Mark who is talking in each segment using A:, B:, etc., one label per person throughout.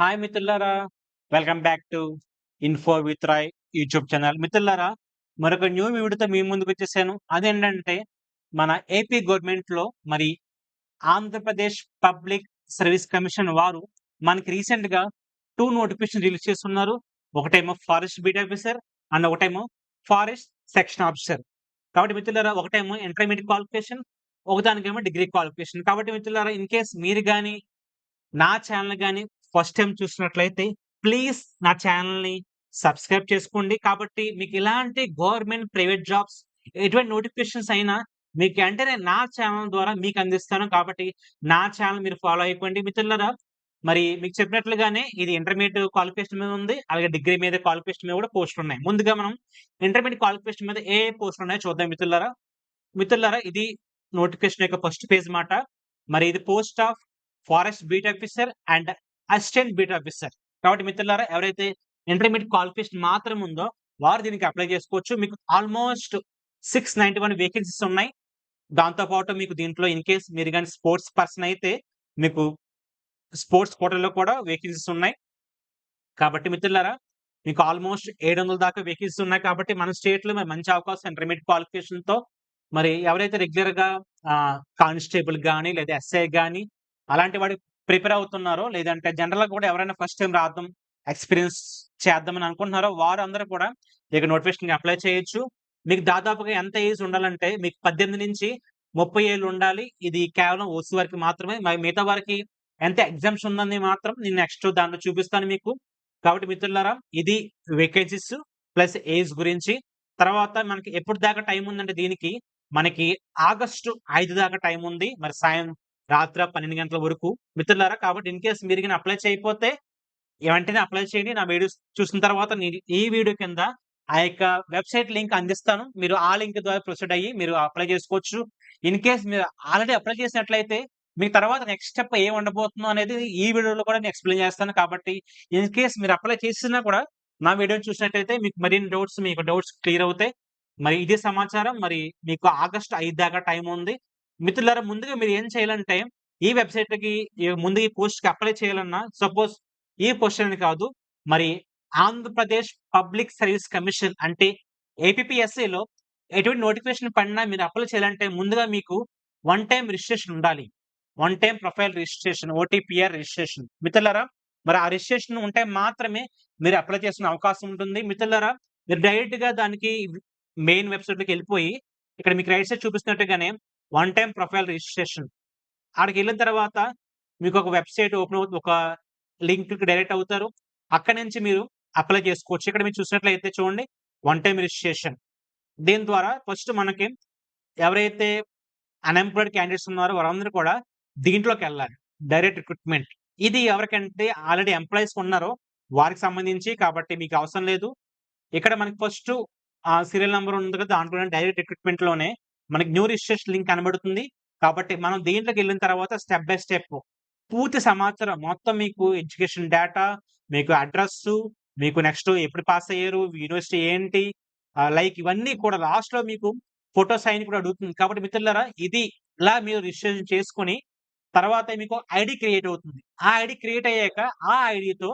A: Hi మిత్రులారా! Welcome back to info with Roy YouTube channel. మిత్రులారా, మరొక న్యూ వీడియోతో మీ ముందుకొచ్చేసాను. అదేంటంటే, మన ఏపీ గవర్నమెంట్‌లో మరి ఆంధ్రప్రదేశ్ పబ్లిక్ సర్వీస్ కమిషన్ వారు మనకి రీసెంట్‌గా 2 నోటిఫికేషన్ రిలీజ్ చేస్తున్నారు. ఒకటేమో ఫారెస్ట్ బీట్ ఆఫీసర్ అండ్ ఒకటేమో ఫారెస్ట్ సెక్షన్ ఆఫీసర్. కాబట్టి మిత్రులారా, ఒకటేమో ఇంటర్మీడియేట్ క్వాలిఫికేషన్, ఒకదానికేమో డిగ్రీ క్వాలిఫికేషన్. కాబట్టి మిత్రులారా, ఇన్ కేస్ మీరు గాని నా ఛానల్ గాని ఫస్ట్ టైమ్ చూసినట్లయితే ప్లీజ్ నా ఛానల్‌ని సబ్స్క్రైబ్ చేసుకోండి. కాబట్టి మీకు ఇలాంటి గవర్నమెంట్, ప్రైవేట్ జాబ్స్ ఎటువంటి నోటిఫికేషన్స్ అయినా మీకు వెంటనే నా ఛానల్ ద్వారా మీకు అందిస్తాను. కాబట్టి నా ఛానల్ మీరు ఫాలో అయిపోండి. మిత్రులారా, మరి మీకు చెప్పినట్లుగానే ఇది ఇంటర్మీడియేట్ క్వాలిఫికేషన్ మీద ఉంది. అలాగే డిగ్రీ మీద క్వాలిఫికేషన్ మీద కూడా పోస్టులున్నాయి. ముందుగా మనం ఇంటర్మీడియేట్ క్వాలిఫికేషన్ మీద ఏ పోస్టులున్నాయో చూద్దాం మిత్రులారా. మిత్రులారా, ఇది నోటిఫికేషన్ యొక్క ఫస్ట్ పేజ్ మాట. మరి ఇది post of forest beat officer and assistant beat officer. కాబట్టి మిత్రులారా, ఎవరైతే ఇంటర్మీడియేట్ క్వాలిఫికేషన్ మాత్రం ఉందో వారు దీనికి అప్లై చేసుకోవచ్చు. మీకు ఆల్మోస్ట్ 691 వేకెన్సీస్ ఉన్నాయి. దాంతో పాటు మీకు దీంట్లో ఇన్ కేస్ మీరు గాని స్పోర్ట్స్ పర్సన్ అయితే మీకు స్పోర్ట్స్ కోటాలో కూడా వేకెన్సీస్ ఉన్నాయి. కాబట్టి మిత్రులారా, మీకు ఆల్మోస్ట్ 700 దాకా వేకెన్సీస్ ఉన్నాయి. కాబట్టి మన స్టేట్‌లో మరి మంచి అవకాశం ఇంటర్మీడియేట్ క్వాలిఫికేషన్‌తో మరి ఎవరైతే రెగ్యులర్‌గా కానిస్టేబుల్ గాని లేదా ఎస్ఐ గాని అలాంటి వాడికి ప్రిపేర్ అవుతున్నారో, లేదంటే జనరల్‌గా కూడా ఎవరైనా ఫస్ట్ టైమ్ రాద్దాం, ఎక్స్‌పీరియన్స్ చేద్దామని అనుకుంటున్నారో వారందరూ కూడా ఇక నోటిఫికేషన్‌కి అప్లై చేయొచ్చు. మీకు దాదాపుగా ఎంత ఏజ్ ఉండాలంటే మీకు 18-30 ఏళ్ళు ఉండాలి. ఇది కేవలం ఓసీ వారికి మాత్రమే. మరి మిగతా వారికి ఎంత ఎగ్జామ్స్ ఉందని మాత్రం నేను నెక్స్ట్ దాంట్లో చూపిస్తాను మీకు. కాబట్టి మిత్రులారా, ఇది వేకెన్సీస్ ప్లస్ ఏజ్ గురించి. తర్వాత మనకి ఎప్పుడు దాకా టైం ఉందంటే దీనికి మనకి ఆగస్టు 5 దాకా టైం ఉంది. మరి రాత్రి 12 గంటల వరకు మిత్రులారా. కాబట్టి ఇన్ కేస్ మీరు గాని అప్లై చేయకపోతే వెంటనే అప్లై చేయండి. నా వీడియోస్ చూసిన తర్వాత నేను ఈ వీడియో కింద ఆ యొక్క వెబ్‌సైట్ లింక్ అందిస్తాను. మీరు ఆ లింక్ ద్వారా ప్రొసీడ్ అయ్యి మీరు అప్లై చేసుకోవచ్చు. ఇన్ కేస్ మీరు ఆల్రెడీ అప్లై చేసినట్లయితే మీకు తర్వాత నెక్స్ట్ స్టెప్ ఏం ఉండబోతుందో అనేది ఈ వీడియోలో కూడా నేను ఎక్స్‌ప్లెయిన్ చేస్తాను. కాబట్టి ఇన్ కేస్ మీరు అప్లై చేసినా కూడా నా వీడియోని చూసినట్టయితే మీకు మరిన్ని మీకు డౌట్స్ క్లియర్ అవుతాయి. మరి ఇదే సమాచారం. మరి మీకు ఆగస్టు 5 దాకా టైం ఉంది. మిత్రులారా, ముందుగా మీరు ఏం చేయాలంటే ఈ వెబ్‌సైట్‌కి ముందు ఈ పోస్ట్‌కి అప్లై చేయాలన్నా సపోజ్ ఈ పోస్ట్ అని కాదు. మరి ఆంధ్రప్రదేశ్ పబ్లిక్ సర్వీస్ కమిషన్ అంటే ఏపీపీఎస్‌సిలో ఎటువంటి నోటిఫికేషన్ పడినా మీరు అప్లై చేయాలంటే ముందుగా మీకు వన్ టైమ్ రిజిస్ట్రేషన్ ఉండాలి. One time profile registration, OTPR registration. మిత్రులారా, మరి ఆ రిజిస్ట్రేషన్ ఉంటే మాత్రమే మీరు అప్లై చేసుకునే అవకాశం ఉంటుంది. మిత్రులారా, మీరు డైరెక్ట్‌గా దానికి మెయిన్ వెబ్‌సైట్‌లోకెళ్ళిపోయి ఇక్కడ మీకు రైట్ సైడ్ చూపిస్తున్నట్టుగానే వన్ టైమ్ ప్రొఫైల్ రిజిస్ట్రేషన్ ఆడికెళ్ళిన తర్వాత మీకొక వెబ్‌సైట్ ఓపెన్ అవుతుంది. ఒక లింక్‌కి డైరెక్ట్ అవుతారు. అక్కడి నుంచి మీరు అప్లై చేసుకోవచ్చు. ఇక్కడ మీరు చూసినట్లయితే చూడండి, వన్ టైమ్ రిజిస్ట్రేషన్. దీని ద్వారా ఫస్ట్ మనకి ఎవరైతే అన్‌ఎంప్లాయిడ్ క్యాండిడేట్స్ ఉన్నారో వారందరూ కూడా దీంట్లోకెళ్ళాలి. Direct recruitment. ఇది ఎవరికంటే ఆల్రెడీ ఎంప్లాయీస్ ఉన్నారో వారికి సంబంధించి. కాబట్టి మీకు అవసరం లేదు. ఇక్కడ మనకి ఫస్ట్ సీరియల్ నంబర్ ఉంది కదా! దాంట్లోనే డైరెక్ట్ రిక్రూట్‌మెంట్‌లోనే మనకి న్యూ రిజిస్ట్రేషన్ లింక్ కనబడుతుంది. కాబట్టి మనం దీంట్లోకెళ్ళిన తర్వాత స్టెప్ బై స్టెప్ పూర్తి సమాచారం మొత్తం మీకు ఎడ్యుకేషన్ డేటా, మీకు అడ్రెస్సు, మీకు నెక్స్ట్ ఎప్పుడు పాస్ అయ్యారు, యూనివర్సిటీ ఏంటి, లైక్ ఇవన్నీ కూడా లాస్ట్‌లో మీకు ఫోటో సైన్ కూడా అడుగుతుంది. కాబట్టి మిత్రులారా, ఇది ఇలా మీరు రిజిస్ట్రేషన్ చేసుకొని తర్వాత మీకు ఐడీ క్రియేట్ అవుతుంది. ఆ ఐడీ క్రియేట్ అయ్యాక ఆ ఐడీతో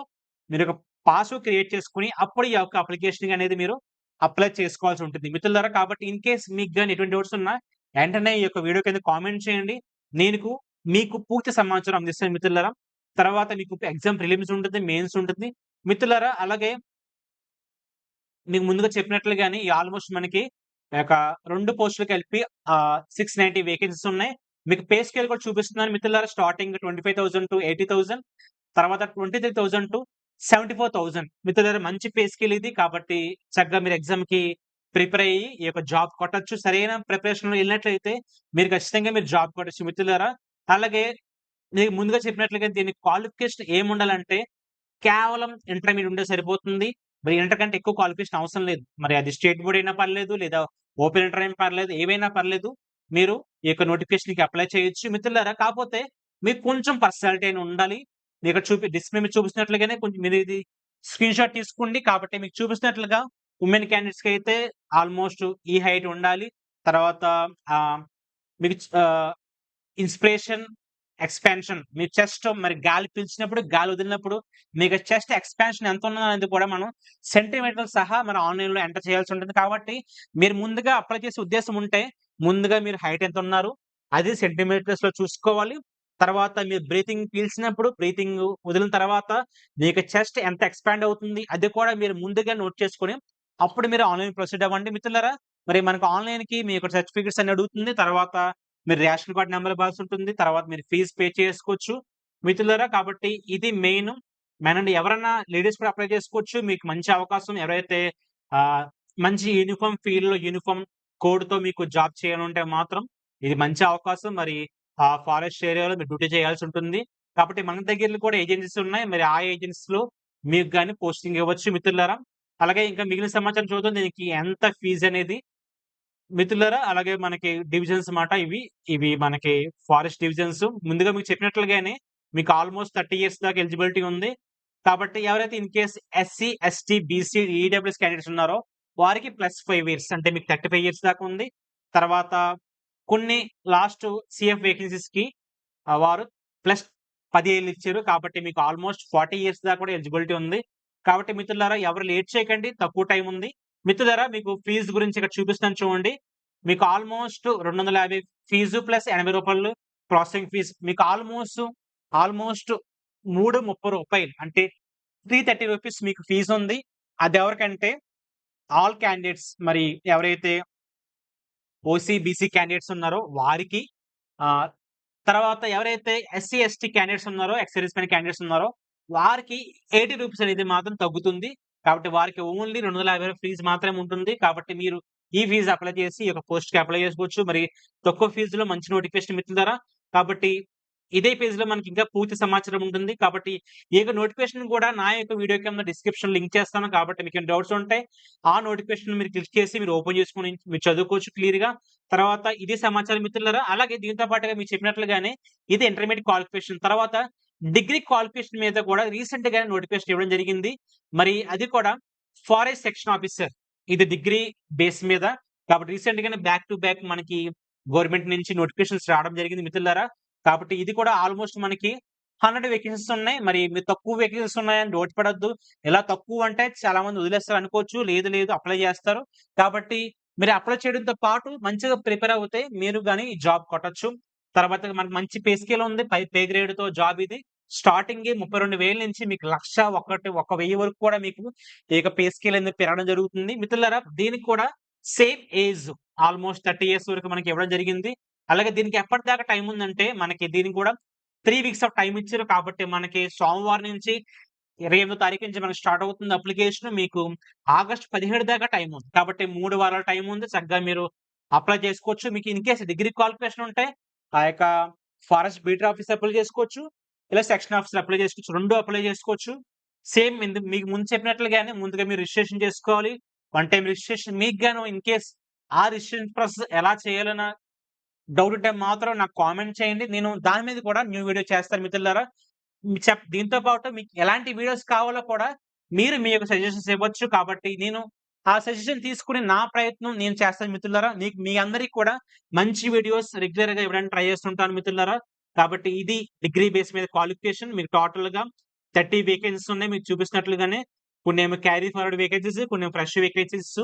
A: మీరొక పాస్‌వర్డ్ క్రియేట్ చేసుకొని అప్పుడు ఈ యొక్క అప్లికేషన్ అనేది మీరు అప్లై చేసుకోవాల్సి ఉంటుంది. మిత్రులారా, కాబట్టి ఇన్ కేస్ మీకు గాని ఎటువంటి డౌట్స్ ఉన్నా వెంటనే ఈ యొక్క వీడియో కింద కామెంట్ చేయండి. నేను మీకు పూర్తి సమాచారం అందిస్తాను మిత్రులారా. తర్వాత మీకు ఎగ్జామ్ ప్రిలిమ్స్ ఉంటుంది, మెయిన్స్ ఉంటుంది. మిత్రులారా, అలాగే మీకు ముందుగా చెప్పినట్లుగానే ఈ ఆల్‌మోస్ట్ మనకి ఒక 2 పోస్టులు కలిపి 690 వేకెన్సీస్ ఉన్నాయి. మీకు పే స్కేల్ కూడా చూపిస్తున్నాను మిత్రులారా. స్టార్టింగ్ 25,000-80,000 తర్వాత 23,000-74,000 మిత్రులారా, మంచి పే స్కేల్ ఇది. కాబట్టి చక్కగా మీరు ఎగ్జామ్‌కి ప్రిపేర్ అయ్యి ఈ యొక్క జాబ్ కొట్టొచ్చు. సరైన ప్రిపరేషన్‌లో ఎళ్ళినట్లయితే మీరు ఖచ్చితంగా జాబ్ కొట్టొచ్చు మిత్రులారా. అలాగే మీకు ముందుగా చెప్పినట్లుగా దీని క్వాలిఫికేషన్ ఏముండాలంటే కేవలం ఇంటర్మీడియేట్ ఉంటే సరిపోతుంది. మరి ఇంటర్ కంటే ఎక్కువ క్వాలిఫికేషన్ అవసరం లేదు. మరి అది స్టేట్ బోర్డ్ అయినా పర్లేదు, లేదా ఓపెన్ ఇంటర్ అయినా పర్లేదు, ఏవైనా పర్లేదు. మీరు ఈ యొక్క నోటిఫికేషన్‌కి అప్లై చేయొచ్చు మిత్రులారా. కాపోతే మీకు కొంచెం పర్సనాలిటీ అయినా ఉండాలి. ఇక్కడ డిస్ప్లే మీద చూపిస్తున్నట్లుగానే కొంచెం మీరు ఇది స్క్రీన్‌షాట్ తీసుకోండి. కాబట్టి మీకు చూపిస్తున్నట్లుగా వుమెన్ క్యాండిడేట్స్‌కి అయితే ఆల్‌మోస్ట్ ఈ హైట్ ఉండాలి. తర్వాత ఆహ్, మీకు ఇన్‌స్పిరేషన్ ఎక్స్పాన్షన్ మీ చెస్ట్ మరి గాలి పీల్చినప్పుడు, గాలి వదిలినప్పుడు మీకు చెస్ట్ ఎక్స్పాన్షన్ ఎంత ఉన్నదనేది కూడా మనం సెంటీమీటర్‌లు సహా మనం ఆన్‌లైన్‌లో ఎంటర్ చేయాల్సి ఉంటుంది. కాబట్టి మీరు ముందుగా అప్లై చేసే ఉద్దేశం ఉంటే, ముందుగా మీరు హైట్ ఎంత ఉన్నారు, అది సెంటీమీటర్స్‌లో చూసుకోవాలి. తర్వాత మీరు బ్రీతింగ్ పీల్చినప్పుడు, బ్రీతింగ్ వదిలిన తర్వాత మీకు చెస్ట్ ఎంత ఎక్స్‌పాండ్ అవుతుంది, అది కూడా మీరు ముందుగా నోట్ చేసుకొని, అప్పుడు మీరు ఆన్‌లైన్ ప్రొసీడ్ అవ్వండి. మిత్రులారా, మరి మనకు ఆన్‌లైన్‌కి మీకు సర్టిఫికేట్స్ అని అడుగుతుంది. తర్వాత మీరు రేషన్ కార్డ్ నంబర్ ఇవ్వాల్సి ఉంటుంది. తర్వాత మీరు ఫీజ్ పే చేసుకోవచ్చు. మిత్రులారా, కాబట్టి ఇది మెయిన్. మనండి ఎవరన్నా లేడీస్ కూడా అప్లై చేసుకోవచ్చు. మీకు మంచి అవకాశం. ఎవరైతే ఆహ్, మంచి యూనిఫార్మ్ ఫీల్డ్‌లో యూనిఫార్మ్ కోడ్‌తో మీకు జాబ్ చేయాలంటే మాత్రం ఇది మంచి అవకాశం. మరి ఫారెస్ట్ ఏరియాలో మీరు డ్యూటీ చేయాల్సి ఉంటుంది. కాబట్టి మన దగ్గరలో కూడా ఏజెన్సీస్ ఉన్నాయి. మరి ఆ ఏజెన్సీస్‌లో మీకు గాని పోస్టింగ్ ఇవ్వచ్చు మిత్రులారా. అలాగే ఇంకా మిగిలిన సమాచారం చూద్దాం. దీనికి ఎంత ఫీజ్ అనేది మిత్రులారా, అలాగే మనకి డివిజన్స్ మాట ఇవి. ఇవి మనకి ఫారెస్ట్ డివిజన్స్. ముందుగా మీకు చెప్పినట్లుగానే మీకు ఆల్‌మోస్ట్ 30 ఇయర్స్ దాకా ఎలిజిబిలిటీ ఉంది. కాబట్టి ఎవరైతే in case SC, ST, BC, EWS candidates ఉన్నారో వారికి +5 ఇయర్స్ అంటే మీకు 35 ఇయర్స్ దాకా ఉంది. తర్వాత కొన్ని లాస్ట్ సీఎఫ్ వేకెన్సీస్‌కి వారు ప్లస్ 10 ఏళ్ళు ఇచ్చారు. కాబట్టి మీకు ఆల్‌మోస్ట్ 40 ఇయర్స్ దాకా కూడా ఎలిజిబిలిటీ ఉంది. కాబట్టి మిత్రులారా, ఎవరు లేట్ చేయకండి. తక్కువ టైం ఉంది. మిత్రులారా, మీకు ఫీజ్ గురించి ఇక్కడ చూపిస్తాను చూడండి. మీకు ఆల్‌మోస్ట్ 250 ఫీజు ప్లస్ రూ. 80 ప్రాసెసింగ్ ఫీజ్. మీకు ఆల్‌మోస్ట్ రూ. 330 అంటే రూ. 330 మీకు ఫీజ్ ఉంది. అదెవరికంటే ఆల్ క్యాండిడేట్స్ మరి ఎవరైతే ఓసీ, బీసీ క్యాండిడేట్స్ ఉన్నారో వారికి. ఆహ్, తర్వాత ఎవరైతే ఎస్సీ, ఎస్టీ క్యాండిడేట్స్ ఉన్నారో, ఎక్స్ సర్వీస్ మెన్ క్యాండిడేట్స్ ఉన్నారో వారికి రూ. 80 అనేది మాత్రం తగ్గుతుంది. కాబట్టి వారికి ఓన్లీ 250 ఫీజ్ మాత్రమే ఉంటుంది. కాబట్టి మీరు ఈ ఫీజ్ అప్లై చేసి ఈ యొక్క పోస్ట్‌కి అప్లై చేసుకోవచ్చు. మరి తక్కువ ఫీజ్‌లో మంచి నోటిఫికేషన్ మిత్రులారా. కాబట్టి ఇదే పేజ్‌లో మనకి ఇంకా పూర్తి సమాచారం ఉంటుంది. కాబట్టి ఈ యొక్క నోటిఫికేషన్ కూడా నా యొక్క వీడియో కింద డిస్క్రిప్షన్‌లో లింక్ చేస్తాను. కాబట్టి మీకేమైనా డౌట్స్ ఉంటే ఆ నోటిఫికేషన్ మీరు క్లిక్ చేసి మీరు ఓపెన్ చేసుకొని మీరు చదువుకోవచ్చు క్లియర్‌గా. తర్వాత ఇదే సమాచారం మిత్రులారా. అలాగే దీనితో పాటుగా మీరు చెప్పినట్లుగానే ఇది ఇంటర్మీడియేట్ క్వాలిఫికేషన్. తర్వాత డిగ్రీ క్వాలిఫికేషన్ మీద కూడా రీసెంట్‌గానే నోటిఫికేషన్ ఇవ్వడం జరిగింది. మరి అది కూడా ఫారెస్ట్ సెక్షన్ ఆఫీసర్. ఇది డిగ్రీ బేస్ మీద. కాబట్టి రీసెంట్‌గానే బ్యాక్ టు బ్యాక్ మనకి గవర్నమెంట్ నుంచి నోటిఫికేషన్స్ రావడం జరిగింది మిత్రులారా. కాబట్టి ఇది కూడా ఆల్‌మోస్ట్ మనకి 100 వేకెన్సీస్ ఉన్నాయి. మరి మీరు తక్కువ వేకెన్సీస్ ఉన్నాయని డౌట్ పడొద్దు. ఇలా తక్కువ అంటే చాలా మంది వదిలేస్తారు అనుకోవచ్చు. లేదు అప్లై చేస్తారు. కాబట్టి మీరు అప్లై చేయడంతో పాటు మంచిగా ప్రిపేర్ అవుతే మీరు గాని జాబ్ కొట్టొచ్చు. తర్వాత మనకు మంచి పే స్కేల్ ఉంది. పే గ్రేడ్‌తో జాబ్ ఇది. స్టార్టింగే 32,000 నుంచి మీకు 1,1000 వరకు కూడా మీకు ఈ యొక్క పే స్కేల్ అనేది పెరగడం జరుగుతుంది. మిత్రులారా, దీనికి కూడా సేమ్ ఏజ్ ఆల్‌మోస్ట్ 30 ఇయర్స్ వరకు మనకి ఇవ్వడం జరిగింది. అలాగే దీనికి ఎప్పటిదాకా టైం ఉందంటే మనకి దీనికి కూడా 3 వీక్స్ ఆఫ్ టైమ్ ఇచ్చారు. కాబట్టి మనకి సోమవారం నుంచి 28వ తారీఖు నుంచి మనకు స్టార్ట్ అవుతుంది అప్లికేషన్. మీకు ఆగస్ట్ 17 దాకా టైమ్ ఉంది. కాబట్టి 3 వారాల టైమ్ ఉంది. చక్కగా మీరు అప్లై చేసుకోవచ్చు. మీకు ఇన్ కేస్ డిగ్రీ క్వాలిఫికేషన్ ఉంటే ఆ యొక్క ఫారెస్ట్ బీట్ ఆఫీసర్ అప్లై చేసుకోవచ్చు. ఇలా సెక్షన్ ఆఫీసర్ అప్లై చేసుకోవచ్చు. 2 అప్లై చేసుకోవచ్చు. సేమ్ మీకు ముందు చెప్పినట్లుగానే ముందుగా మీరు రిజిస్ట్రేషన్ చేసుకోవాలి. One time registration. మీకు గాను ఇన్ కేస్ ఆ రిజిస్ట్రేషన్ ప్రాసెస్ ఎలా చేయాలన్న డౌట్ ఉంటే మాత్రం నాకు కామెంట్ చేయండి. నేను దాని మీద కూడా న్యూ వీడియో చేస్తాను మిత్రులారా. దీంతో పాటు మీకు ఎలాంటి వీడియోస్ కావాలో కూడా మీరు మీ యొక్క సజెషన్స్ ఇవ్వచ్చు. కాబట్టి నేను ఆ సజెషన్ తీసుకొని నా ప్రయత్నం నేను చేస్తాను మిత్రులారా. మీ అందరికి కూడా మంచి వీడియోస్ రెగ్యులర్‌గా ఇవ్వడానికి ట్రై చేస్తుంటాను మిత్రులారా. కాబట్టి ఇది డిగ్రీ బేస్ మీద క్వాలిఫికేషన్. మీకు టోటల్‌గా 30 వేకెన్సీస్ ఉన్నాయి మీకు చూపిస్తున్నట్లుగానే. కొన్నేమో క్యారీ ఫార్వర్డ్ వేకెన్సీస్, కొన్నేమో ఫ్రెష్ వేకెన్సీస్.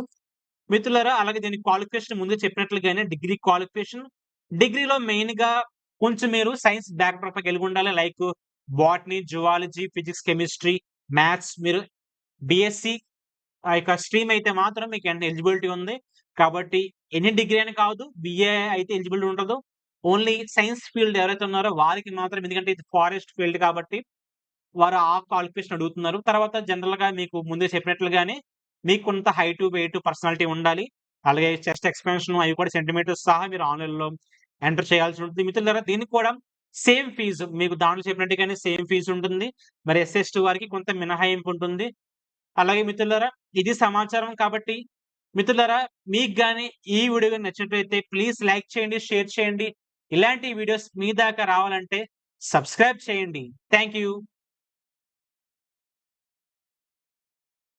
A: మిత్రులారా, అలాగే దీని క్వాలిఫికేషన్ ముందే చెప్పినట్లుగానే డిగ్రీ క్వాలిఫికేషన్. డిగ్రీలో మెయిన్‌గా కొంచెం మీరు సైన్స్ బ్యాక్‌డ్రాప్ కలిగుండాలి. Like botany, zoology, physics, chemistry, maths మీరు బీఎస్సీ ఆ యొక్క స్ట్రీమ్ అయితే మాత్రం మీకు ఎలిజిబిలిటీ ఉంది. కాబట్టి ఎనీ డిగ్రీ అని కాదు. బీఏ అయితే ఎలిజిబిలిటీ ఉండదు. ఓన్లీ సైన్స్ ఫీల్డ్ ఎవరైతే ఉన్నారో వారికి మాత్రం, ఎందుకంటే ఇది ఫారెస్ట్ ఫీల్డ్ కాబట్టి వారు ఆ క్వాలిఫికేషన్ అడుగుతున్నారు. తర్వాత జనరల్‌గా మీకు ముందే చెప్పినట్లుగానే మీకు కొంత హైటు, వెయిట్, పర్సనాలిటీ ఉండాలి. అలాగే చెస్ట్ ఎక్స్‌పాన్షన్ అవి కూడా సెంటీమీటర్స్ సహా మీరు ఆన్‌లైన్‌లో ఎంటర్ చేయాల్సి ఉంటుంది. మిత్రులారా, దీనికి కూడా సేమ్ ఫీజు మీకు దాంట్లో చెప్పినట్టుగానే సేమ్ ఫీజు ఉంటుంది. మరి ఎస్సీ, ఎస్టీ వారికి కొంత మినహాయింపు ఉంటుంది. అలాగే మిత్రులారా, ఇది సమాచారం కాబట్టి మిత్రులారా, మీకు గాని ఈ వీడియో గాని నచ్చినట్లయితే ప్లీజ్ లైక్ చేయండి, షేర్ చేయండి. ఇలాంటి వీడియోస్ మీ దాకా రావాలంటే సబ్స్క్రైబ్ చేయండి. Thank you.